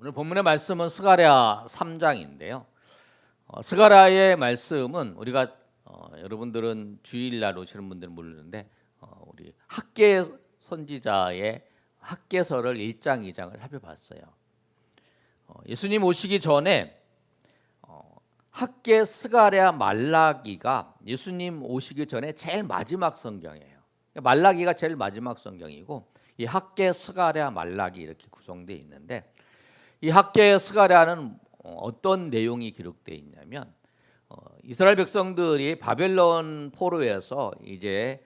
오늘 본문의 말씀은 스가랴 3장인데요. 스가랴의 말씀은 우리가 여러분들은 주일날 오시는 분들은 모르는데 우리 학계 선지자의 학계서를 1장, 2장을 살펴봤어요. 예수님 오시기 전에 학계, 스가랴, 말라기가 예수님 오시기 전에 제일 마지막 성경이에요. 말라기가 제일 마지막 성경이고 이 학계, 스가랴, 말라기 이렇게 구성되어 있는데 이 학계 스가랴는 어떤 내용이 기록되어 있냐면 이스라엘 백성들이 바벨론 포로에서 이제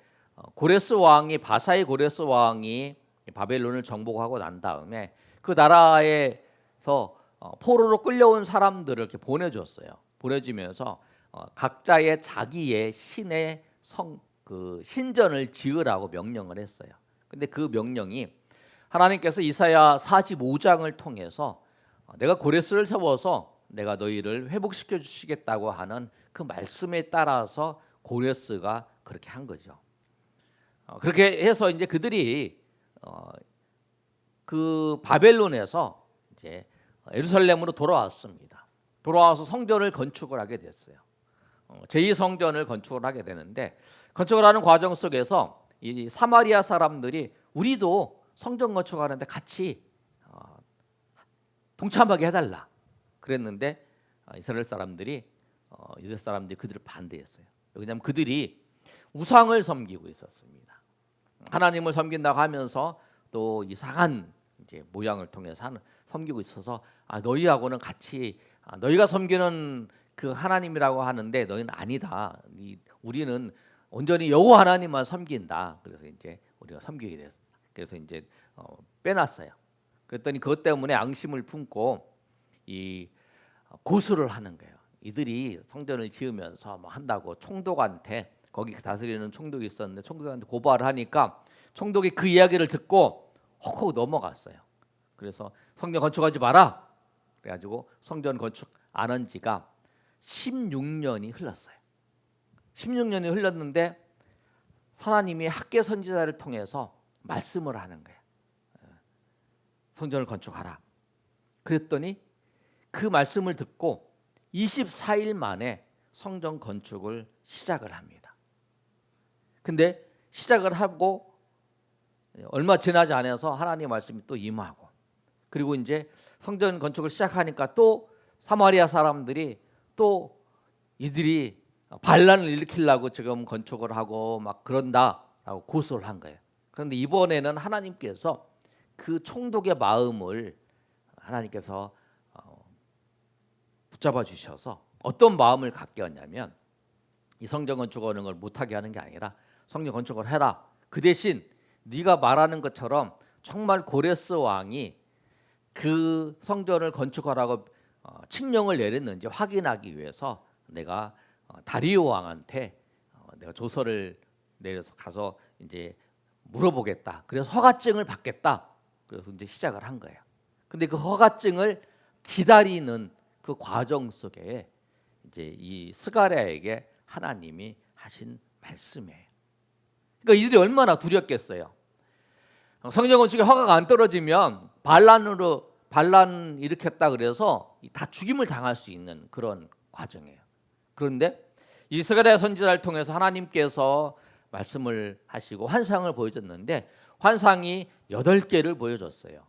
고레스 왕이 바사의 고레스 왕이 바벨론을 정복하고 난 다음에 그 나라에서 포로로 끌려온 사람들을 이렇게 보내줬어요. 보내주면서 각자의 자기의 신의 신전을 지으라고 명령을 했어요. 근데 그 명령이 하나님께서 이사야 45장을 통해서 내가 고레스를 세워서 내가 너희를 회복시켜 주시겠다고 하는 그 말씀에 따라서 고레스가 그렇게 한 거죠. 그렇게 해서 이제 그들이 그 바벨론에서 이제 예루살렘으로 돌아왔습니다. 돌아와서 성전을 건축을 하게 됐어요. 제2성전을 건축을 하게 되는데 건축을 하는 과정 속에서 이 사마리아 사람들이 우리도 성전 건축하는데 같이 동참하게 해달라 그랬는데 이스라엘 사람들이 그들을 반대했어요. 왜냐하면 그들이 우상을 섬기고 있었습니다. 하나님을 섬긴다고 하면서 또 이상한 이제 모양을 통해서 섬기고 있어서 너희하고는 같이 너희가 섬기는 그 하나님이라고 하는데 너희는 아니다. 우리는 온전히 여호와 하나님만 섬긴다. 그래서 이제 우리가 섬기게 됐어요. 그래서 이제 빼놨어요. 그랬더니 그것 때문에 앙심을 품고 이 고소를 하는 거예요. 이들이 성전을 지으면서 뭐 한다고 총독한테 거기 다스리는 총독이 있었는데 총독한테 고발을 하니까 총독이 그 이야기를 듣고 헉헉 넘어갔어요. 그래서 성전 건축하지 마라. 그래가지고 성전 건축 안 한 지가 16년이 흘렀어요. 16년이 흘렀는데 하나님이 학계 선지자를 통해서 말씀을 하는 거예요. 성전을 건축하라. 그랬더니 그 말씀을 듣고 24일 만에 성전 건축을 시작을 합니다. 근데 시작을 하고 얼마 지나지 않아서 하나님의 말씀이 또 임하고 그리고 이제 성전 건축을 시작하니까 또 사마리아 사람들이 또 이들이 반란을 일으키려고 지금 건축을 하고 막 그런다라고 고소를 한 거예요. 그런데 이번에는 하나님께서 그 총독의 마음을 하나님께서 붙잡아 주셔서 어떤 마음을 갖게 했냐면 이 성전 건축하는 걸 못하게 하는 게 아니라 성전 건축을 해라. 그 대신 네가 말하는 것처럼 정말 고레스 왕이 그 성전을 건축하라고 칙령을 내렸는지 확인하기 위해서 내가 다리오 왕한테 내가 조서를 내려서 가서 이제 물어보겠다. 그래서 허가증을 받겠다. 그래서 이제 시작을 한 거예요. 근데 그 허가증을 기다리는 그 과정 속에 이제 이 스가랴에게 하나님이 하신 말씀이에요. 그러니까 이들이 얼마나 두렵겠어요. 성전 건축에 허가가 안 떨어지면 반란 일으켰다 그래서 다 죽임을 당할 수 있는 그런 과정이에요. 그런데 이 스가랴 선지자를 통해서 하나님께서 말씀을 하시고 환상을 보여줬는데 환상이 8개를 보여줬어요.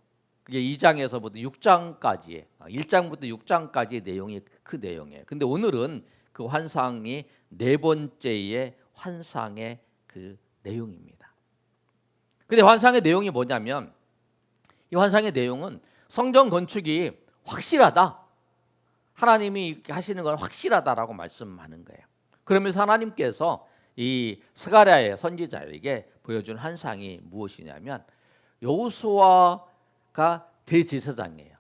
그게 2장에서부터 6장까지의 1장부터 6장까지의 내용이 그 내용이에요. 근데 오늘은 그 환상이 네 번째의 환상의 그 내용입니다. 근데 환상의 내용이 뭐냐면 이 환상의 내용은 성전 건축이 확실하다. 하나님이 이렇게 하시는 건 확실하다라고 말씀하는 거예요. 그러면서 하나님께서 이 스가랴의 선지자에게 보여준 환상이 무엇이냐면 여호수아가 대제사장이에요.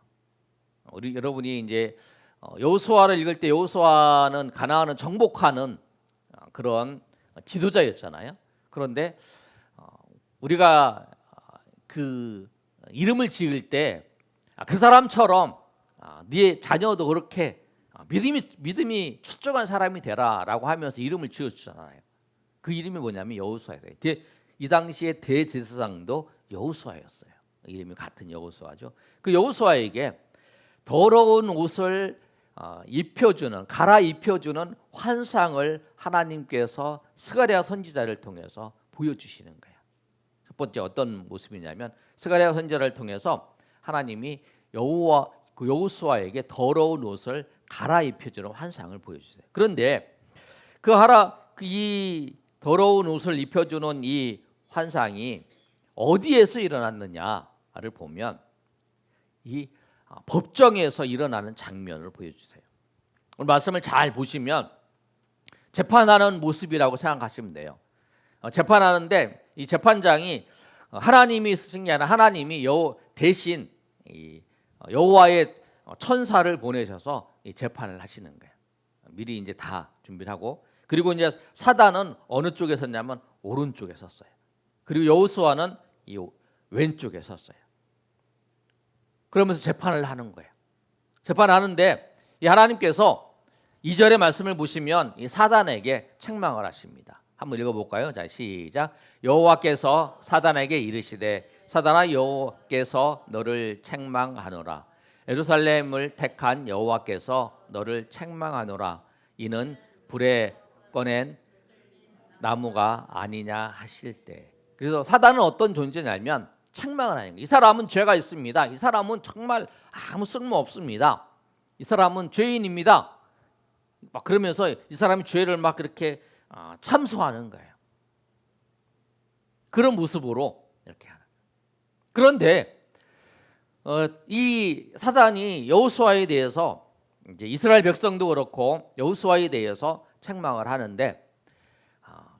여러분이 이제 여호수아를 읽을 때 여호수아는 가나안을 정복하는 그런 지도자였잖아요. 그런데 우리가 그 이름을 지을 때 그 사람처럼 네 자녀도 그렇게 믿음이 출중한 사람이 되라라고 하면서 이름을 지어주잖아요. 그 이름이 뭐냐면 여호수아예요. 이 당시에 대제사장도 여호수아였어요. 이름이 같은 여호수아죠. 그 여호수아에게 더러운 옷을 갈아입혀주는 환상을 하나님께서 스가랴 선지자를 통해서 보여주시는 거예요. 첫 번째 어떤 모습이냐면 스가랴 선지자를 통해서 하나님이 여호수아에게 더러운 옷을 갈아입혀주는 환상을 보여주세요. 그런데 이 더러운 옷을 입혀주는 이 환상이 어디에서 일어났느냐를 보면 이 법정에서 일어나는 장면을 보여주세요. 오늘 말씀을 잘 보시면 재판하는 모습이라고 생각하시면 돼요. 재판하는데 이 재판장이 하나님이 쓰신 게 아니라 하나님이 대신 여호와의 천사를 보내셔서 이 재판을 하시는 거예요. 미리 이제 다 준비를 하고, 그리고 이제 사단은 어느 쪽에 섰냐면 오른쪽에 섰어요. 그리고 여호수아는 이 왼쪽에 섰어요. 그러면서 재판을 하는 거예요. 재판하는데 이 하나님께서 2절의 말씀을 보시면 이 사단에게 책망을 하십니다. 한번 읽어볼까요? 자, 시작. 여호와께서 사단에게 이르시되 사단아, 여호와께서 너를 책망하노라. 예루살렘을 택한 여호와께서 너를 책망하노라. 이는 불에 꺼낸 나무가 아니냐 하실 때. 그래서 사단은 어떤 존재냐면 책망을 하는 거예요. 이 사람은 죄가 있습니다. 이 사람은 정말 아무 쓸모 없습니다. 이 사람은 죄인입니다. 막 그러면서 이 사람이 죄를 막 이렇게 참소하는 거예요. 그런 모습으로 이렇게 하는 거예요. 그런데 이 사단이 여호수아에 대해서 이제 이스라엘 백성도 그렇고 여호수아에 대해서 책망을 하는데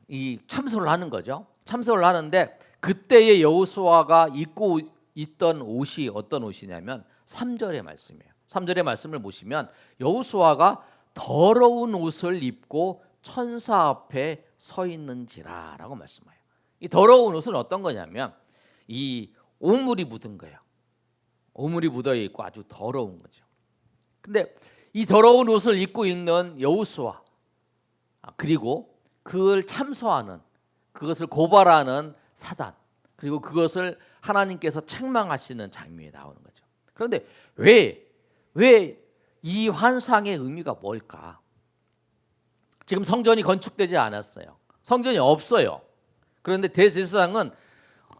이 참소를 하는 거죠. 참소를 하는데 그때의 여호수아가 입고 있던 옷이 어떤 옷이냐면 3절의 말씀이에요. 3절의 말씀을 보시면 여호수아가 더러운 옷을 입고 천사 앞에 서 있는지라라고 말씀해요. 이 더러운 옷은 어떤 거냐면 이 오물이 묻은 거예요. 오물이 묻어 있고 아주 더러운 거죠. 근데 이 더러운 옷을 입고 있는 여호수아, 그리고 그걸 참소하는, 그것을 고발하는 사단, 그리고 그것을 하나님께서 책망하시는 장면이 나오는 거죠. 그런데 왜 이 환상의 의미가 뭘까? 지금 성전이 건축되지 않았어요. 성전이 없어요. 그런데 대제사장은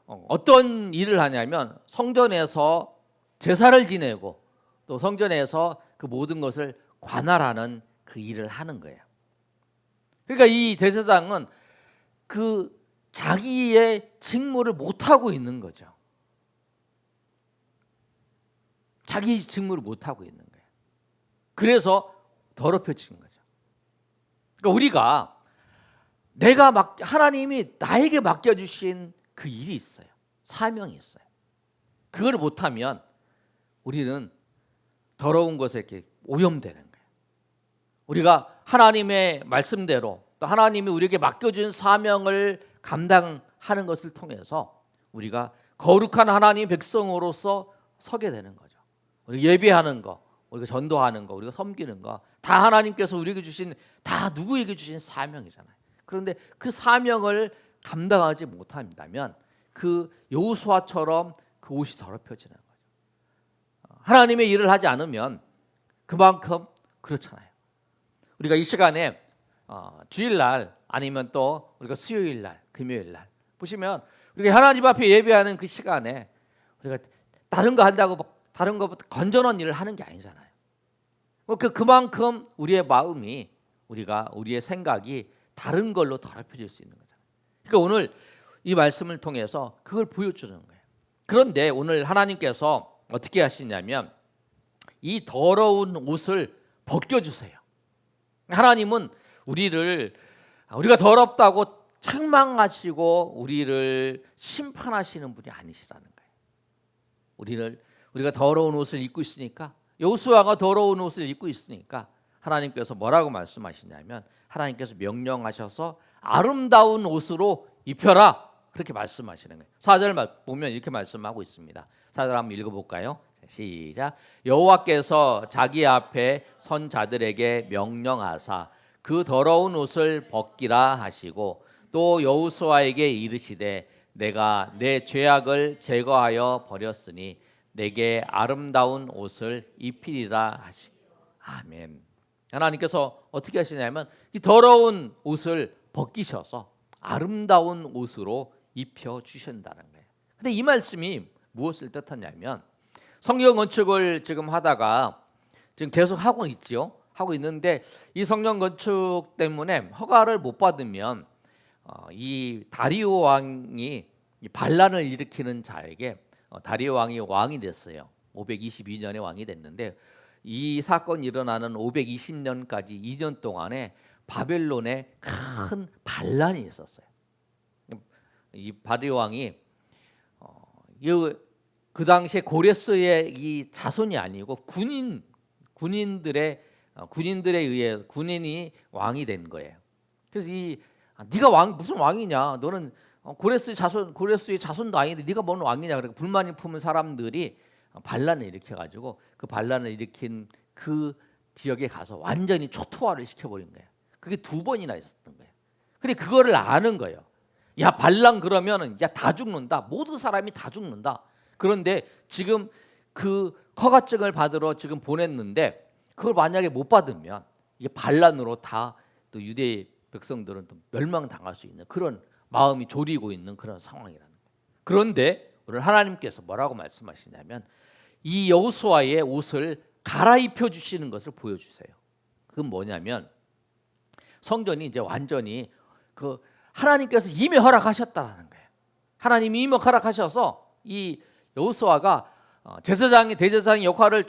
어떤 일을 하냐면 성전에서 제사를 지내고 또 성전에서 그 모든 것을 관할하는 그 일을 하는 거예요. 그러니까 이 대제사장은 그 자기의 직무를 못하고 있는 거죠. 자기 직무를 못하고 있는 거예요. 그래서 더럽혀진 거죠. 그러니까 우리가 하나님이 나에게 맡겨주신 그 일이 있어요. 사명이 있어요. 그걸 못하면 우리는 더러운 것에 이렇게 오염되는 거예요. 우리가 하나님의 말씀대로 또 하나님이 우리에게 맡겨준 사명을 감당하는 것을 통해서 우리가 거룩한 하나님의 백성으로서 서게 되는 거죠. 우리가 예배하는 거, 우리가 전도하는 거, 우리가 섬기는 거 다 하나님께서 우리에게 주신, 다 누구에게 주신 사명이잖아요. 그런데 그 사명을 감당하지 못한다면 그 여호수아처럼 그 옷이 더럽혀지는 거죠. 하나님의 일을 하지 않으면 그만큼 그렇잖아요. 우리가 이 시간에 주일날 아니면 또 우리가 수요일날, 금요일날 보시면 우리가 하나님 앞에 예배하는 그 시간에 우리가 다른 거 한다고 다른 것부터 건전한 일을 하는 게 아니잖아요. 그만큼 우리의 마음이, 우리의 생각이 다른 걸로 더럽혀질 수 있는 거잖아요. 그러니까 오늘 이 말씀을 통해서 그걸 보여주는 거예요. 그런데 오늘 하나님께서 어떻게 하시냐면 이 더러운 옷을 벗겨주세요. 하나님은 우리가 더럽다고 책망하시고 우리를 심판하시는 분이 아니시라는 거예요. 우리가 더러운 옷을 입고 있으니까, 여호수아가 더러운 옷을 입고 있으니까 하나님께서 뭐라고 말씀하시냐면 하나님께서 명령하셔서 아름다운 옷으로 입혀라, 그렇게 말씀하시는 거예요. 4절 보면 이렇게 말씀하고 있습니다. 4절 한번 읽어볼까요? 시작. 여호와께서 자기 앞에 선 자들에게 명령하사 그 더러운 옷을 벗기라 하시고 또 여호수아에게 이르시되 내가 내 죄악을 제거하여 버렸으니 내게 아름다운 옷을 입히리라 하시. 아멘. 하나님께서 어떻게 하시냐면 이 더러운 옷을 벗기셔서 아름다운 옷으로 입혀 주신다는 거예요. 근데 이 말씀이 무엇을 뜻하냐면 성경 건축을 지금 하다가 지금 계속 하고 있죠. 하고 있는데 이 성전 건축 때문에 허가를 못 받으면 이 다리오 왕이 이 반란을 일으키는 자에게 다리오 왕이 왕이 됐어요. 522년에 왕이 됐는데 이 사건이 일어나는 520년까지 2년 동안에 바벨론에 큰 반란이 있었어요. 이 다리오 왕이 그 당시에 고레스의 이 자손이 아니고 군인들에 의해 군인이 왕이 된 거예요. 그래서 네가 무슨 왕이냐? 너는 고레스의 자손도 아닌데 네가 뭔 왕이냐? 그렇게 불만이 품은 사람들이 반란을 일으켜가지고 그 반란을 일으킨 그 지역에 가서 완전히 초토화를 시켜버린 거예요. 그게 2번이나 있었던 거예요. 그래 그거를 아는 거예요. 야 반란 그러면은 야 다 죽는다. 모든 사람이 다 죽는다. 그런데 지금 그 허가증을 받으러 지금 보냈는데 그걸 만약에 못 받으면 이게 반란으로 다 또 유대 백성들은 또 멸망당할 수 있는 그런 마음이 졸이고 있는 그런 상황이라는 거예요. 그런데 오늘 하나님께서 뭐라고 말씀하시냐면 이 여호수아의 옷을 갈아입혀 주시는 것을 보여주세요. 그건 뭐냐면 성전이 이제 완전히 그 하나님께서 이미 허락하셨다라는 거예요. 하나님이 이미 허락하셔서 이 여호수아가 제사장의 대제사장의 역할을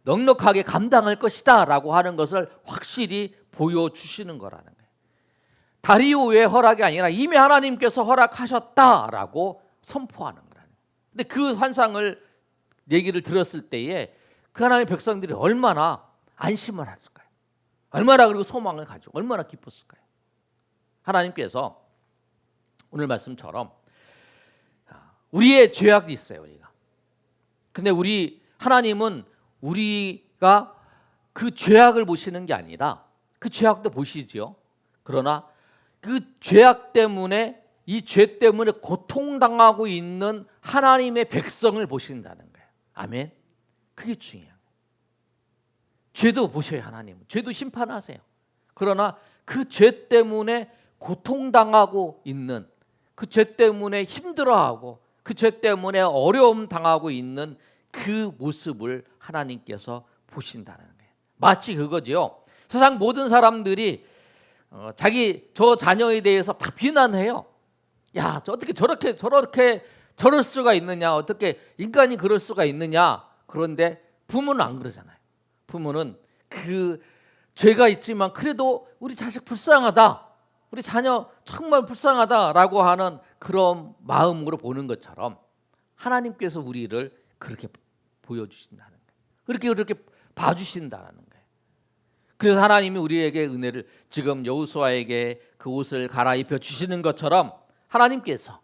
넉넉하게 감당할 것이다라고 하는 것을 확실히 보여주시는 거라는 거예요. 다리오의 허락이 아니라 이미 하나님께서 허락하셨다라고 선포하는 거라는 거예요. 근데 그 환상을 얘기를 들었을 때에 그 하나님의 백성들이 얼마나 안심을 했을까요? 얼마나 그리고 소망을 가지고 얼마나 기뻤을까요? 하나님께서 오늘 말씀처럼 우리의 죄악이 있어요, 우리가. 근데 하나님은 우리가 그 죄악을 보시는 게 아니라 그 죄악도 보시지요. 그러나 그 죄악 때문에 이 죄 때문에 고통당하고 있는 하나님의 백성을 보신다는 거예요. 아멘. 그게 중요해요. 죄도 보셔요, 하나님. 죄도 심판하세요. 그러나 그 죄 때문에 고통당하고 있는 그 죄 때문에 힘들어하고 그 죄 때문에 어려움 당하고 있는 그 모습을 하나님께서 보신다는 거예요. 마치 그거죠. 세상 모든 사람들이 저 자녀에 대해서 다 비난해요. 야, 어떻게 저렇게 저럴 수가 있느냐? 어떻게 인간이 그럴 수가 있느냐? 그런데 부모는 안 그러잖아요. 부모는 그 죄가 있지만 그래도 우리 자식 불쌍하다. 우리 자녀 정말 불쌍하다라고 하는 그런 마음으로 보는 것처럼 하나님께서 우리를 그렇게 보여주신다는 거예요. 그렇게 봐주신다는 거예요. 그래서 하나님이 우리에게 은혜를 지금 여호수아에게 그 옷을 갈아입혀 주시는 것처럼 하나님께서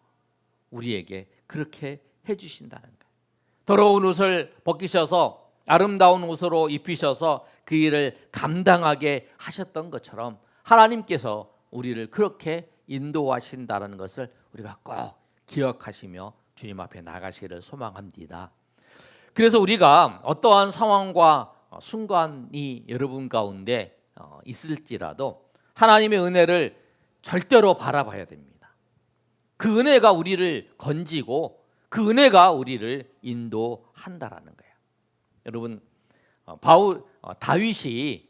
우리에게 그렇게 해주신다는 거예요. 더러운 옷을 벗기셔서 아름다운 옷으로 입히셔서 그 일을 감당하게 하셨던 것처럼 하나님께서 우리를 그렇게 인도하신다는 것을 우리가 꼭 기억하시며 주님 앞에 나가시기를 소망합니다. 그래서 우리가 어떠한 상황과 순간이 여러분 가운데 있을지라도 하나님의 은혜를 절대로 바라봐야 됩니다. 그 은혜가 우리를 건지고 그 은혜가 우리를 인도한다라는 거예요. 여러분 다윗이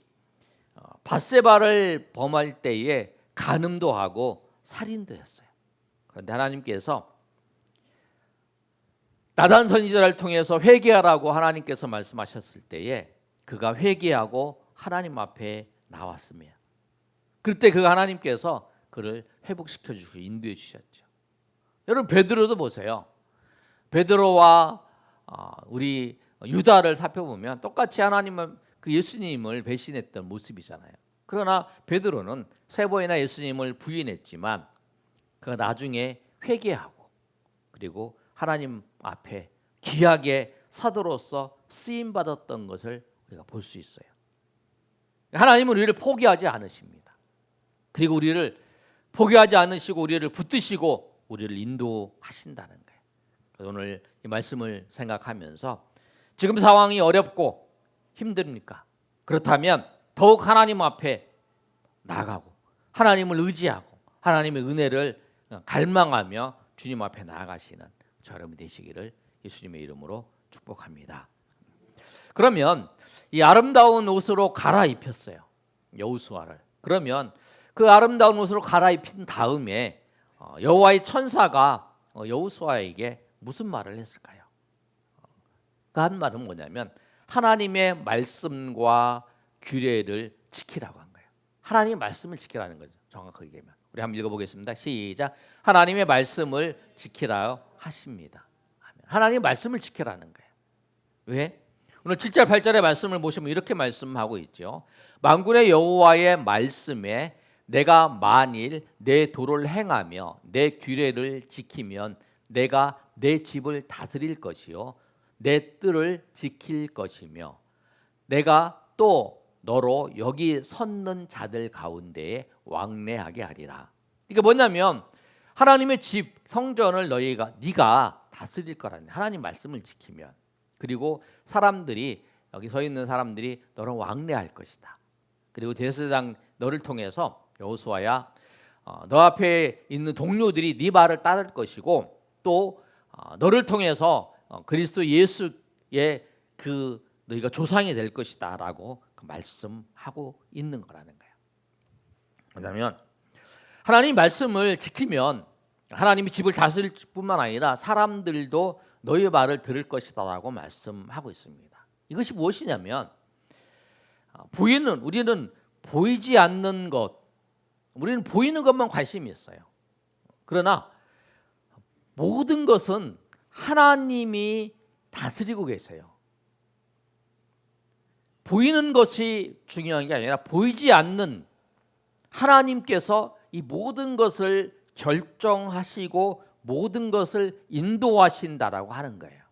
밧세바를 범할 때에 간음도 하고 살인도 했어요. 그런데 하나님께서 나단 선지자를 통해서 회개하라고 하나님께서 말씀하셨을 때에 그가 회개하고 하나님 앞에 나왔으며 그때 그 하나님께서 그를 회복시켜 주시고 인도해 주셨죠. 여러분 베드로도 보세요. 베드로와 우리 유다를 살펴보면 똑같이 하나님을 그 예수님을 배신했던 모습이잖아요. 그러나 베드로는 3번이나 예수님을 부인했지만 그가 나중에 회개하고 그리고 하나님 앞에 귀하게 사도로서 쓰임 받았던 것을 우리가 볼 수 있어요. 하나님은 우리를 포기하지 않으십니다. 그리고 우리를 포기하지 않으시고 우리를 붙드시고 우리를 인도하신다는 거예요. 오늘 이 말씀을 생각하면서 지금 상황이 어렵고 힘듭니까? 그렇다면 더욱 하나님 앞에 나아가고 하나님을 의지하고 하나님의 은혜를 갈망하며 주님 앞에 나아가시는 저 여러분 되시기를 예수님의 이름으로 축복합니다. 그러면 이 아름다운 옷으로 갈아입혔어요, 여호수아를. 그러면 그 아름다운 옷으로 갈아입힌 다음에 여호와의 천사가 여호수아에게 무슨 말을 했을까요? 그 한 말은 뭐냐면 하나님의 말씀과 규례를 지키라고 한 거예요. 하나님의 말씀을 지키라는 거죠, 정확하게 얘기하면. 우리 한번 읽어보겠습니다. 시작. 하나님의 말씀을 지키라 하십니다. 하나님의 말씀을 지키라는 거예요. 왜? 오늘 7절 8절의 말씀을 보시면 이렇게 말씀하고 있죠. 만군의 여호와의 말씀에 내가 만일 내 도를 행하며 내 규례를 지키면 내가 내 집을 다스릴 것이요 내 뜰을 지킬 것이며 내가 또 너로 여기 섰는 자들 가운데에 왕래하게 하리라. 이게 뭐냐면 하나님의 집 성전을 네가 다스릴 거라는, 하나님 말씀을 지키면, 그리고 사람들이 여기 서 있는 사람들이 너를 왕래할 것이다. 그리고 대제사장 너를 통해서 여호수아야 너 앞에 있는 동료들이 네 말을 따를 것이고 또 너를 통해서 그리스도 예수의 그 너희가 조상이 될 것이다라고 말씀하고 있는 거라는 거예요. 왜냐하면 하나님 말씀을 지키면 하나님이 집을 다스릴 뿐만 아니라 사람들도 너희의 말을 들을 것이다라고 말씀하고 있습니다. 이것이 무엇이냐면 우리는 보이지 않는 것, 우리는 보이는 것만 관심이 있어요. 그러나 모든 것은 하나님이 다스리고 계세요. 보이는 것이 중요한 게 아니라 보이지 않는 하나님께서 이 모든 것을 결정하시고 모든 것을 인도하신다라고 하는 거예요.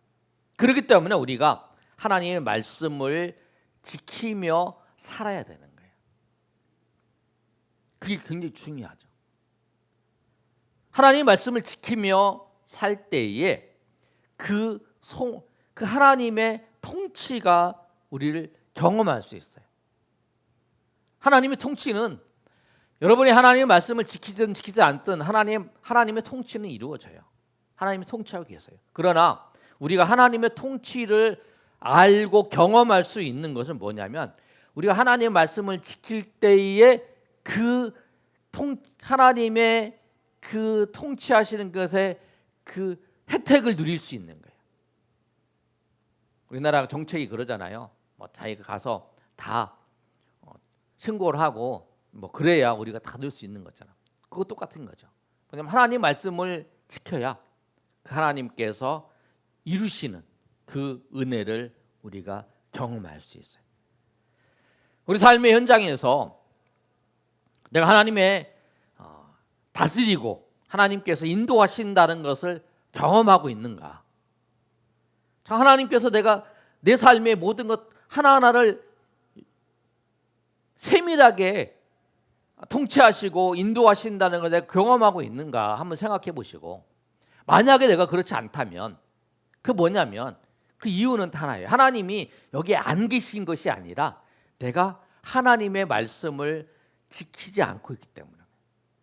그렇기 때문에 우리가 하나님의 말씀을 지키며 살아야 되는 거예요. 그게 굉장히 중요하죠. 하나님의 말씀을 지키며 살 때에 그 하나님의 통치가 우리를 경험할 수 있어요. 하나님의 통치는 여러분이 하나님의 말씀을 지키든 지키지 않든 하나님의 통치는 이루어져요. 하나님이 통치하고 계세요. 그러나 우리가 하나님의 통치를 알고 경험할 수 있는 것은 뭐냐면 우리가 하나님의 말씀을 지킬 때에 하나님의 그 통치하시는 것의 그 혜택을 누릴 수 있는 거예요. 우리나라 정책이 그러잖아요. 자기가 가서 다 신고를 하고 그래야 우리가 다 누릴 수 있는 거잖아. 그거 똑같은 거죠. 왜냐하면 하나님 말씀을 지켜야 하나님께서 이루시는 그 은혜를 우리가 경험할 수 있어요. 우리 삶의 현장에서 내가 하나님의 다스리고 하나님께서 인도하신다는 것을 경험하고 있는가? 하나님께서 내가 내 삶의 모든 것 하나하나를 세밀하게 통치하시고 인도하신다는 걸 내가 경험하고 있는가 한번 생각해 보시고, 만약에 내가 그렇지 않다면 그 뭐냐면 그 이유는 하나예요. 하나님이 여기에 안 계신 것이 아니라 내가 하나님의 말씀을 지키지 않고 있기 때문에.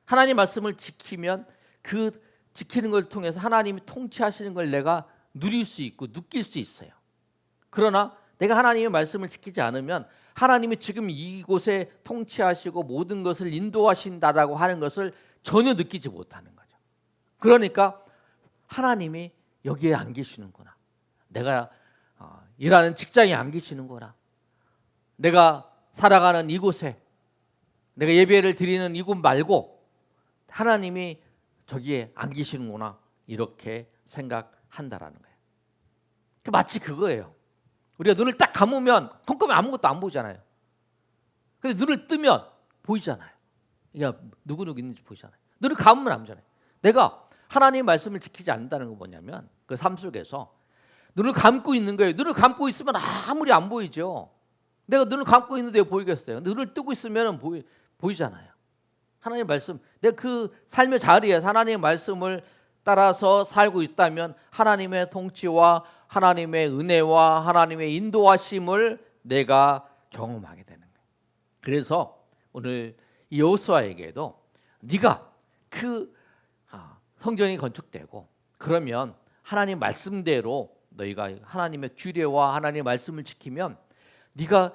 하나님 말씀을 지키면 그 지키는 것을 통해서 하나님이 통치하시는 걸 내가 누릴 수 있고 느낄 수 있어요. 그러나 내가 하나님의 말씀을 지키지 않으면 하나님이 지금 이곳에 통치하시고 모든 것을 인도하신다라고 하는 것을 전혀 느끼지 못하는 거죠. 그러니까 하나님이 여기에 안 계시는구나. 내가 일하는 직장에 안 계시는구나. 내가 살아가는 이곳에, 내가 예배를 드리는 이곳 말고 하나님이 저기에 안 계시는구나, 이렇게 생각한다라는 거예요. 마치 그거예요. 우리가 눈을 딱 감으면 컴컴이 아무것도 안 보이잖아요. 근데 눈을 뜨면 보이잖아요. 야, 누구 있는지 보이잖아요. 눈을 감으면 안 보이잖아요. 내가 하나님의 말씀을 지키지 않는다는 건 뭐냐면 그 삶 속에서 눈을 감고 있는 거예요. 눈을 감고 있으면 아무리 안 보이죠. 내가 눈을 감고 있는데 보이겠어요? 눈을 뜨고 있으면 보이잖아요. 하나님의 말씀, 내가 그 삶의 자리에서 하나님의 말씀을 따라서 살고 있다면 하나님의 통치와 하나님의 은혜와 하나님의 인도하심을 내가 경험하게 되는 거예요. 그래서 오늘 여호수아에게도 네가 그 성전이 건축되고 그러면 하나님 말씀대로 너희가 하나님의 규례와 하나님의 말씀을 지키면 네가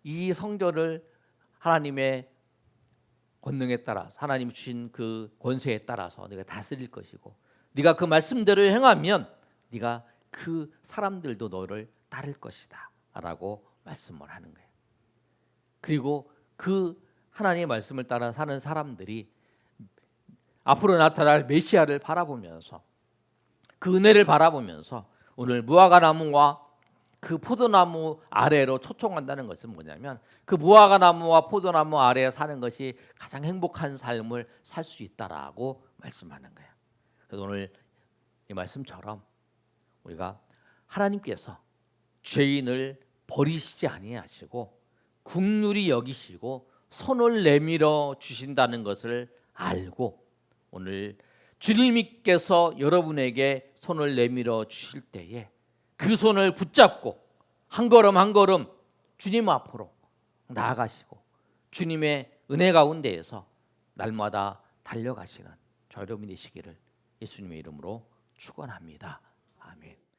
이 성전을 하나님의 권능에 따라서 하나님이 주신 그 권세에 따라서 네가 다스릴 것이고 네가 그 말씀대로 행하면 네가 그 사람들도 너를 따를 것이다 라고 말씀을 하는 거예요. 그리고 그 하나님의 말씀을 따라 사는 사람들이 앞으로 나타날 메시아를 바라보면서 그 은혜를 바라보면서 오늘 무화과 나무와 그 포도나무 아래로 초청한다는 것은 뭐냐면 그 무화과 나무와 포도나무 아래에 사는 것이 가장 행복한 삶을 살 수 있다라고 말씀하는 거예요. 그래서 오늘 이 말씀처럼 우리가 하나님께서 죄인을 버리시지 아니하시고 긍휼히 여기시고 손을 내밀어 주신다는 것을 알고 오늘 주님께서 여러분에게 손을 내밀어 주실 때에 그 손을 붙잡고 한 걸음 한 걸음 주님 앞으로 나아가시고 주님의 은혜 가운데에서 날마다 달려가시는 저 여러분이 되시기를 예수님의 이름으로 축원합니다. 아멘.